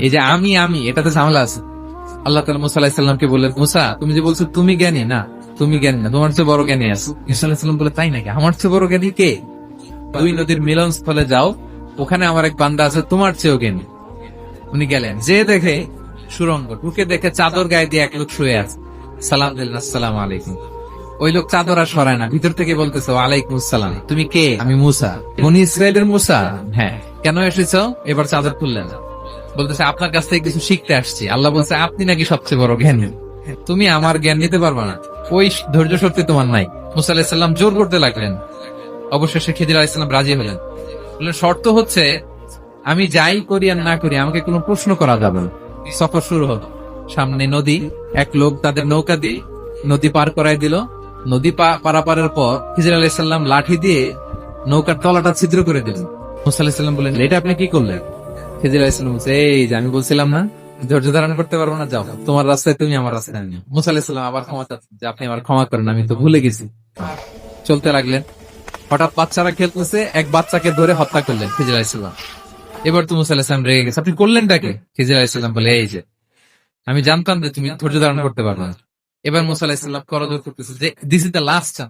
এই যে আমি এটাতে ঝামেলা আছে। আল্লাহ তাআলা মুসা আলাইহিস সালামকে বললেন, মুসা তুমি যে বলছো তুমি জ্ঞানী না, তুমি জ্ঞানী না, তোমার চেয়ে বড় জ্ঞানী আছে। ঈসা আলাইহিস সালাম বলে, তাই নাকি? আমার চেয়ে বড় জ্ঞানী কে? দুই নদীর মিলনস্থলে যাও, ওখানে আমার এক বান্দা আছে তোমার চেয়েও জ্ঞানী। উনি গেলেন, যে দেখে সুরঙ্গ, ঢুকে দেখে চাদর গায়ে দিয়ে এক লোক শুয়ে আছে। সালাম দিলেন, আসসালামু আলাইকুম। ওই লোক চাদর আর সরায় না, ভিতর থেকে বলতেছে, ওয়ালাইকুম আসসালাম। তুমি কে? আমি মুসা। বনি ইসরায়েলের মুসা? হ্যাঁ। কেন এসেছো? এবার চাদর খুললেন, বলতেছে আপনার কাছ থেকে কিছু শিখতে আসছি। আল্লাহ বলছে, আপনি নাকি সবচেয়ে বড় জ্ঞানী, তুমি আমার জ্ঞান নিতে পারবা না, ওই ধৈর্য শক্তি তোমার নাই। মুসা আলাইহিস সালাম জোর করতে লাগলেন। অবশেষে খিদির আলাইহিস সালাম রাজি হলেন। বললেন, শর্ত হচ্ছে আমি যাই করি আর না করি আমাকে কোনো প্রশ্ন করা যাবে না। সফর শুরু হলো। সামনে নদী, এক লোক তাদের নৌকা দিয়ে নদী পার করাই দিল। নদী পারাপারের পর খিজির আলাইহিস সালাম লাঠি দিয়ে নৌকার তলাটা ছিদ্র করে দিলেন। মুসা আলাইহিস সালাম বললেন, এটা আপনি কি করলেন? খিজির আলাইহিস সালাম বলছে, এই যে আমি বলছিলাম না ধৈর্য ধারণ করতে পারবো না, যাও তোমার রাস্তায় তুমি, আমার রাস্তায় আমি। মুসা আলাইহিস সালাম আবার ক্ষমা চাচ্ছেন যে আপনি আমার ক্ষমা করেন, আমি তো ভুলে গেছি। চলতে লাগলেন। হঠাৎ বাচ্চারা খেলতেছে, এক বাচ্চাকে ধরে হত্যা করলেন খিজির আলাইহিস সালাম। এবার তো মুসা আলাইহিস সালাম রেগে গেছে, আপনি করলেনটাকে? খিজির আলাইহিস সালাম বলে, এই যে আমি জানতাম যে তুমি ধৈর্য ধারণ করতে পারবে না। এবার মুসা আলাইহিস সালাম করজোর করতেছে যে this is the last chance.